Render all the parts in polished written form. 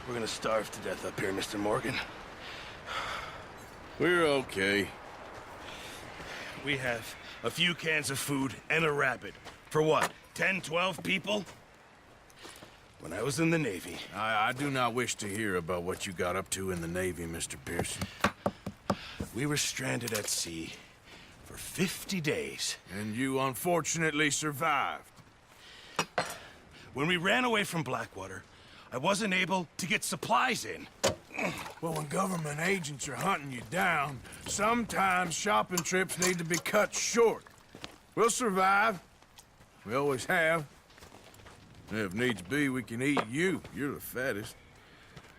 We're gonna starve to death up here, Mr. Morgan. We're okay. We have a few cans of food and a rabbit. For what, 10, 12 people? When I was in the Navy... I do not wish to hear about what you got up to in the Navy, Mr. Pearson. We were stranded at sea for 50 days. And you unfortunately survived. When we ran away from Blackwater, I wasn't able to get supplies in. Well, when government agents are hunting you down, sometimes shopping trips need to be cut short. We'll survive. We always have. If needs be, we can eat you. You're the fattest.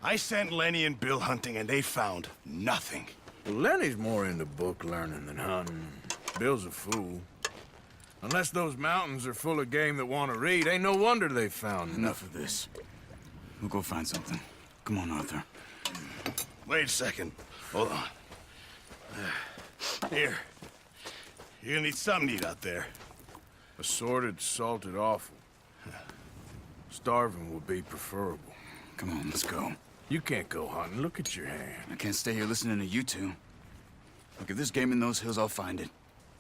I sent Lenny and Bill hunting, and they found nothing. Well, Lenny's more into book learning than hunting. Bill's a fool. Unless those mountains are full of game that want to read, ain't no wonder they found Enough of this. We'll go find something. Come on, Arthur. Wait a second. Hold on. Here. You're gonna need something to eat out there. Assorted, salted offal. Starving will be preferable. Come on, let's go. You can't go hunting. Look at your hand. I can't stay here listening to you two. Look, if there's game in those hills, I'll find it.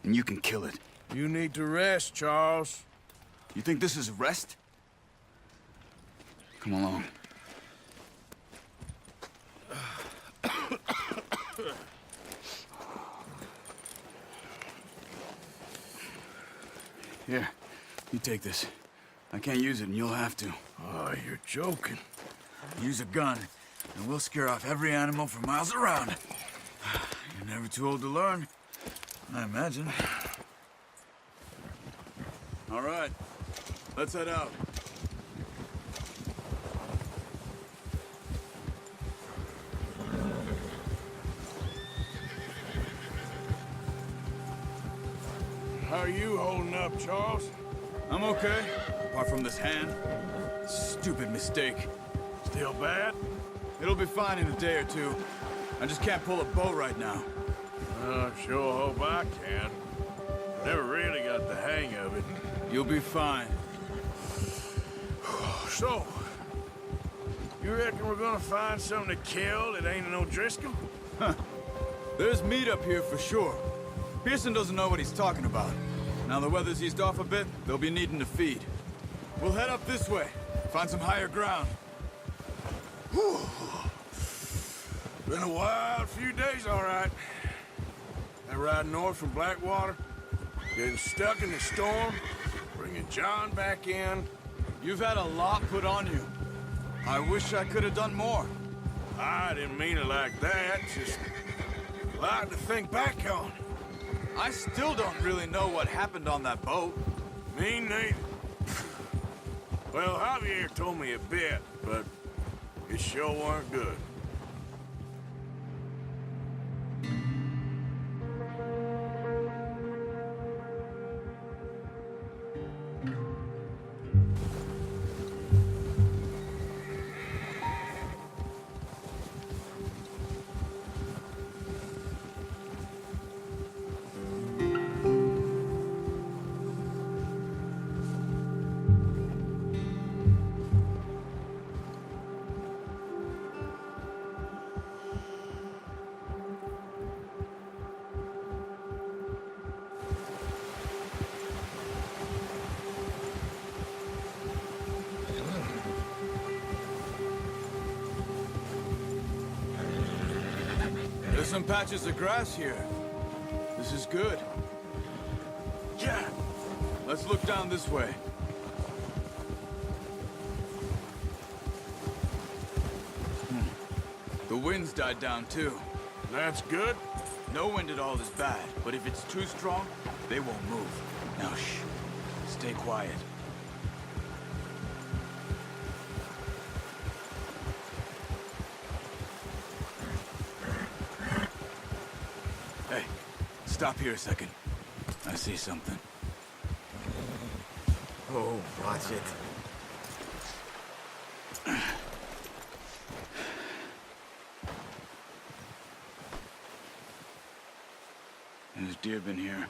And you can kill it. You need to rest, Charles. You think this is rest? Come along. Here, you take this. I can't use it, and you'll have to. Oh, you're joking. Use a gun, and we'll scare off every animal for miles around. You're never too old to learn, I imagine. All right, let's head out. How are you holding up, Charles? I'm okay, apart from this hand. Stupid mistake. Still bad? It'll be fine in a day or two. I just can't pull a bow right now. Sure hope I can. Never really got the hang of it. You'll be fine. So, you reckon we're gonna find something to kill that ain't no Driscoll? There's meat up here for sure. Pearson doesn't know what he's talking about. Now the weather's eased off a bit, they'll be needing to feed. We'll head up this way, find some higher ground. Whew. Been a wild few days, all right. That ride north from Blackwater, getting stuck in the storm, bringing John back in. You've had a lot put on you. I wish I could have done more. I didn't mean it like that, just a lot to think back on. I still don't really know what happened on that boat. Me neither. Well, Javier told me a bit, but it sure weren't good. There's some patches of grass here. This is good. Yeah. Let's look down this way. The wind's died down too. That's good. No wind at all is bad, but if it's too strong, they won't move. Now shh. Stay quiet. Hey, stop here a second. I see something. Oh, watch it. There's deer been here.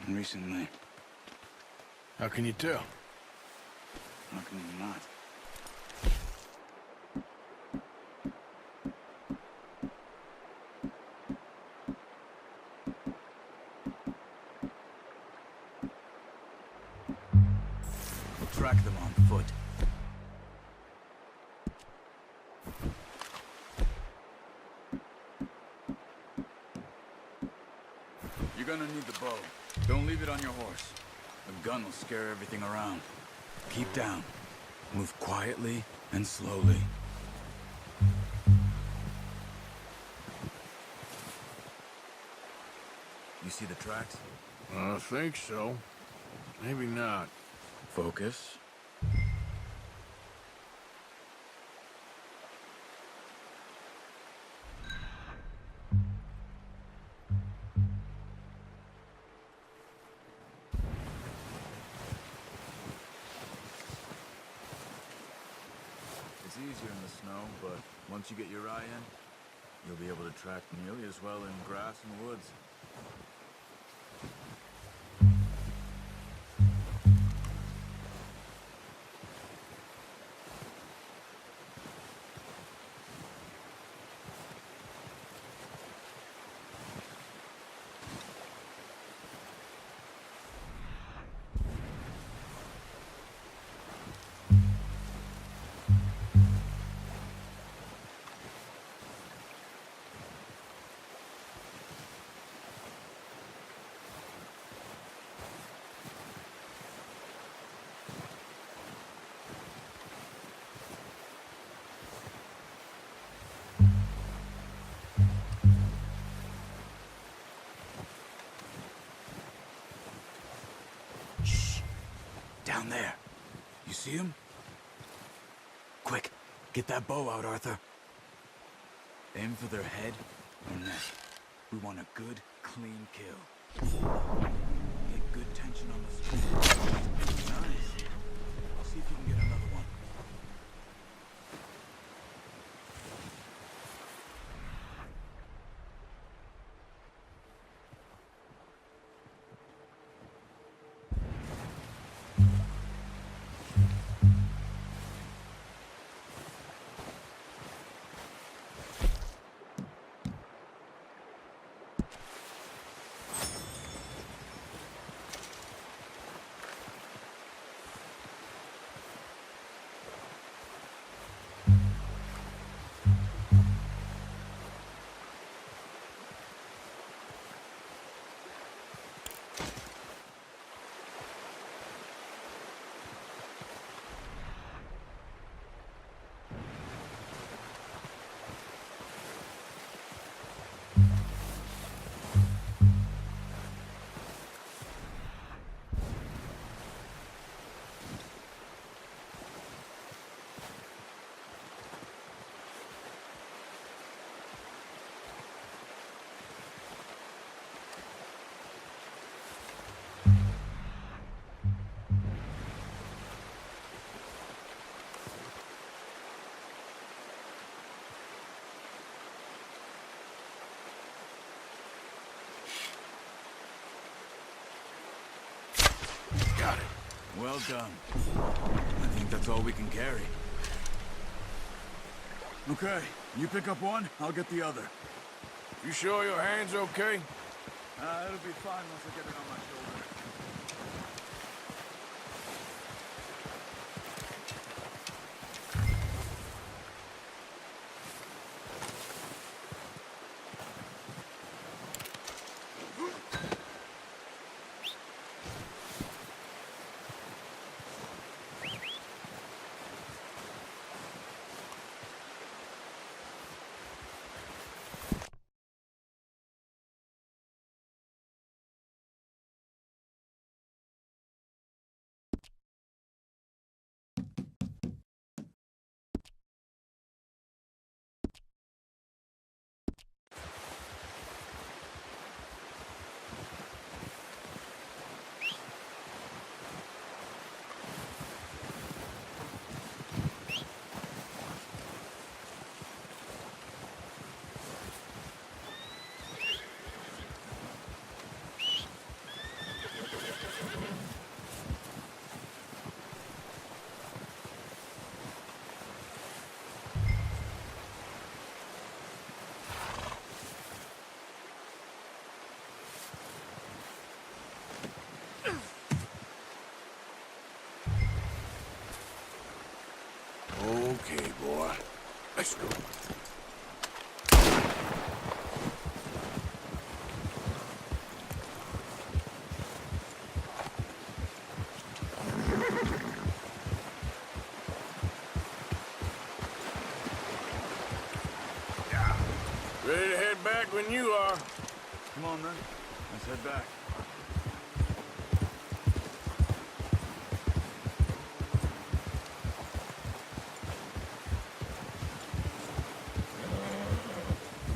Recently. How can you tell? How can you not? track them on foot. You're gonna need the bow. Don't leave it on your horse. The gun will scare everything around. Keep down. Move quietly and slowly. You see the tracks? I think so. Maybe not. Focus. It's easier in the snow, but once you get your eye in, you'll be able to track nearly as well in grass and woods. Down there. You see him? Quick, get that bow out, Arthur. Aim for their head or neck. We want a good, clean kill. Get good tension on the street. Nice. I'll see if you can get another one. Got it. Well done. I think that's all we can carry. Okay, you pick up one, I'll get the other. You sure your hand's okay? It'll be fine once I get it on my shoulder. Okay, boy. Let's go. Ready to head back when you are. Come on, then. Let's head back.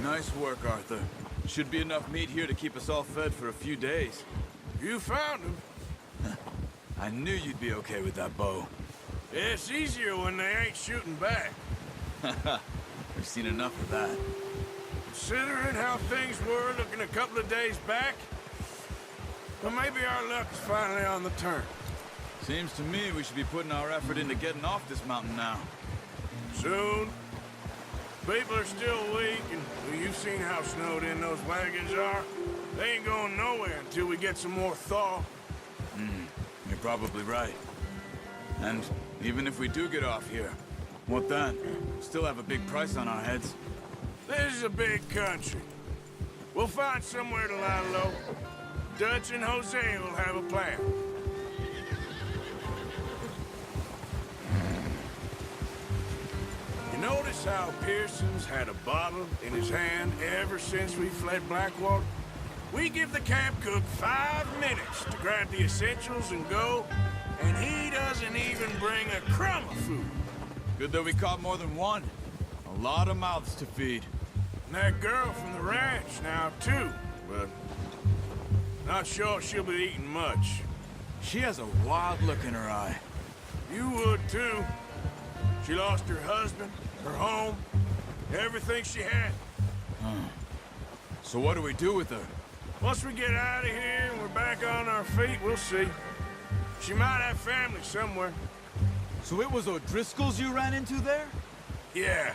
Nice work, Arthur. Should be enough meat here to keep us all fed for a few days. You found him. I knew you'd be okay with that bow. It's easier when they ain't shooting back. We've seen enough of that. Considering how things were looking a couple of days back, well, maybe our luck is finally on the turn. Seems to me we should be putting our effort into getting off this mountain now. Soon. People are still weak, and well, you've seen how snowed in those wagons are. They ain't going nowhere until we get some more thaw. You're probably right. And even if we do get off here, what then? Still have a big price on our heads. This is a big country. We'll find somewhere to lie low. Dutch and Jose will have a plan. You notice how Pearson's had a bottle in his hand ever since we fled Blackwater? We give the camp cook 5 minutes to grab the essentials and go, and he doesn't even bring a crumb of food. Good that we caught more than one. A lot of mouths to feed. And that girl from the ranch now, too, but not sure she'll be eating much. She has a wild look in her eye. You would, too. She lost her husband, her home, everything she had. So what do we do with her? Once we get out of here and we're back on our feet, we'll see. She might have family somewhere. So it was O'Driscoll's you ran into there? Yeah.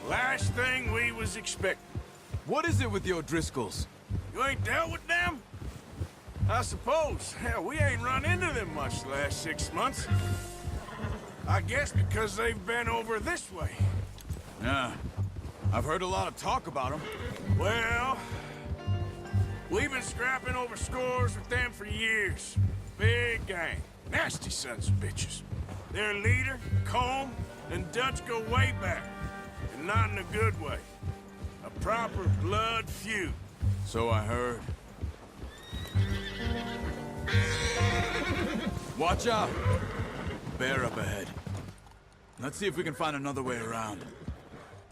Last thing we was expecting. What is it with the O'Driscolls? You ain't dealt with them? I suppose. Hell, we ain't run into them much the last 6 months. I guess because they've been over this way. Yeah. I've heard a lot of talk about them. Well, we've been scrapping over scores with them for years. Big gang. Nasty sons of bitches. Their leader, Colm, and Dutch go way back. And not in a good way. A proper blood feud. So I heard. Watch out! Bear up ahead. Let's see if we can find another way around.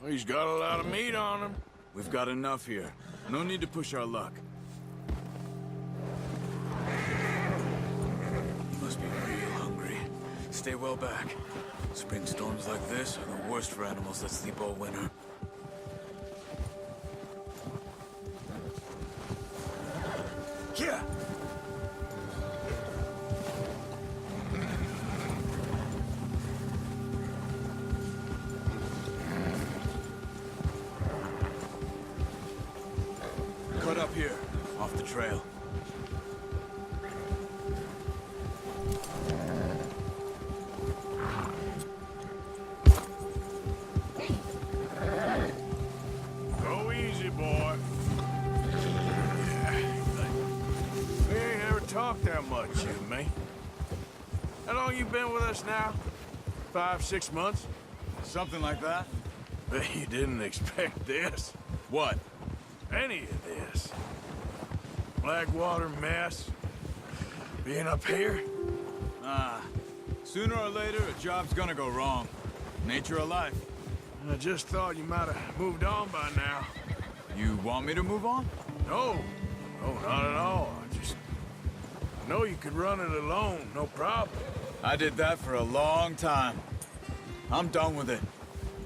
Well, he's got a lot of meat on him. We've got enough here. No need to push our luck. You must be real hungry. Stay well back. Spring storms like this are the worst for animals that sleep all winter. Yeah! Cut up here, off the trail. Go easy, boy. We ain't ever talked that much, you and me. How long you been with us now? 5, 6 months? Something like that? Bet you didn't expect this. What? Any of this. Blackwater mess. Being up here. Sooner or later, a job's gonna go wrong. Nature of life. I just thought you might have moved on by now. You want me to move on? No. No, not at all. I know you could run it alone, no problem. I did that for a long time. I'm done with it.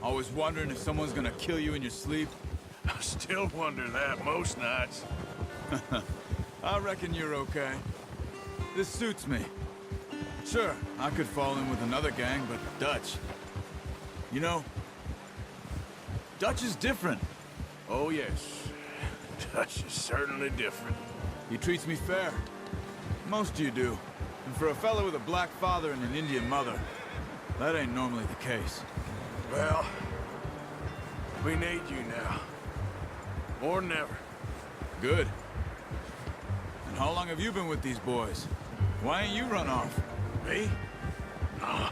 Always wondering if someone's gonna kill you in your sleep. I still wonder that most nights. I reckon you're okay. This suits me. Sure, I could fall in with another gang, but Dutch... You know, Dutch is different. Oh, yes. Dutch is certainly different. He treats me fair. Most of you do. And for a fellow with a black father and an Indian mother, That ain't normally the case. Well, we need you now. More than ever. Good. And how long have you been with these boys? Why ain't you run off? Me? No.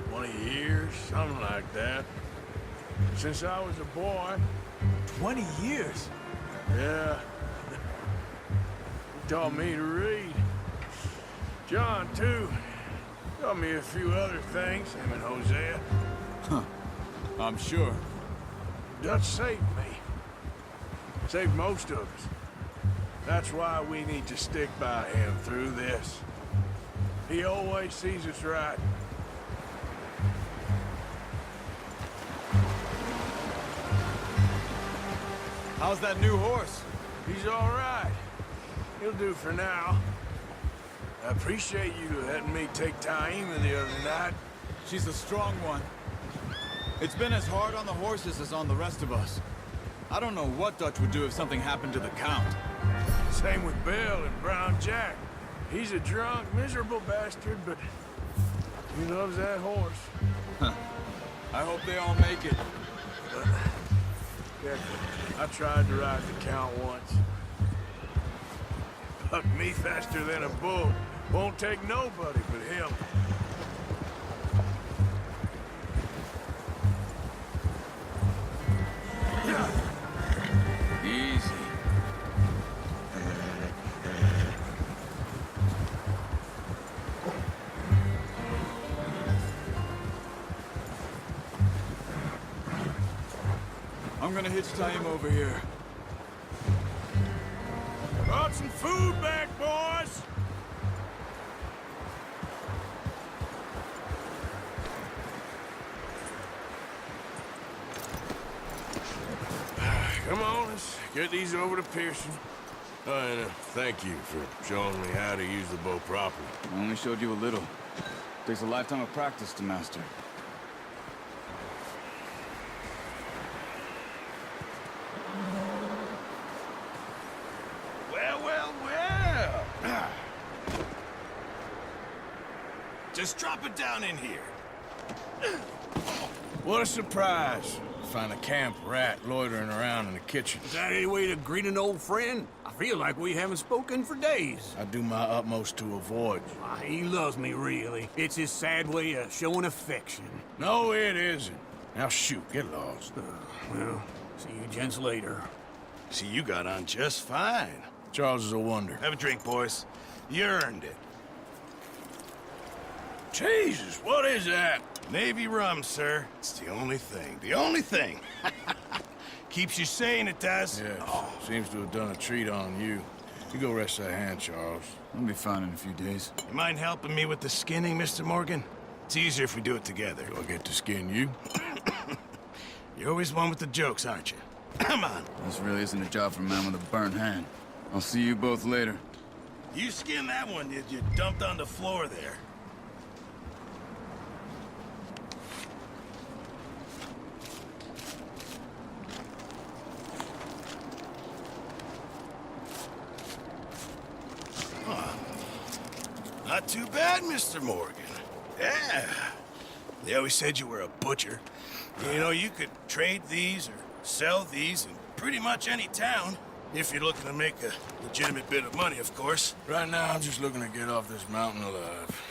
20 years, something like that. Since I was a boy. 20 years? Yeah. He taught me to read. John, too. Taught me a few other things, him and Hosea. I'm sure. Dutch saved me. Saved most of us. That's why we need to stick by him through this. He always sees us right. How's that new horse? He's all right. He'll do for now. I appreciate you letting me take Taima the other night. She's a strong one. It's been as hard on the horses as on the rest of us. I don't know what Dutch would do if something happened to the Count. Same with Bill and Brown Jack. He's a drunk, miserable bastard, but he loves that horse. I hope they all make it. Yeah, I tried to ride the Count once. Bucked me faster than a bull. Won't take nobody but him. Easy. I'm gonna hitch Taima over here. Brought some food back, boys! Come on, let's get these over to Pearson. And thank you for showing me how to use the bow properly. I only showed you a little. Takes a lifetime of practice to master. Well, well, well. Just drop it down in here. What a surprise. Find a camp rat loitering around in the kitchen. Is that any way to greet an old friend? I feel like we haven't spoken for days. I do my utmost to avoid you. He loves me, really. It's his sad way of showing affection. No, it isn't. Now shoot, get lost. Well, see you gents later. See, you got on just fine. Charles is a wonder. Have a drink, boys. You earned it. Jesus, what is that? Navy rum, sir. It's the only thing. The only thing. Keeps you sane, it does. Yeah, seems to have done a treat on you. You go rest that hand, Charles. I'll be fine in a few days. You mind helping me with the skinning, Mr. Morgan? It's easier if we do it together. Do I get to skin you? You're always one with the jokes, aren't you? Come on. This really isn't a job for a man with a burnt hand. I'll see you both later. You skinned that one, did you? Dumped on the floor there. Not too bad, Mr. Morgan. Yeah. They always said you were a butcher. You know, you could trade these or sell these in pretty much any town. If you're looking to make a legitimate bit of money, of course. Right now, I'm just looking to get off this mountain alive.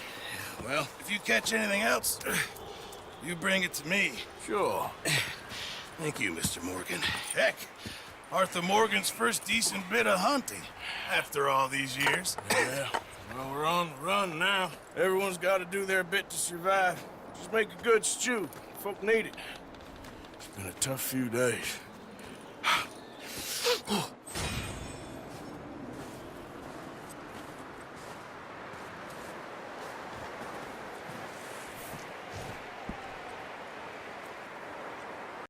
Well, if you catch anything else, you bring it to me. Sure. Thank you, Mr. Morgan. Heck, Arthur Morgan's first decent bit of hunting after all these years. Yeah. Well, we're on the run now. Everyone's got to do their bit to survive. Just make a good stew. Folk need it. It's been a tough few days.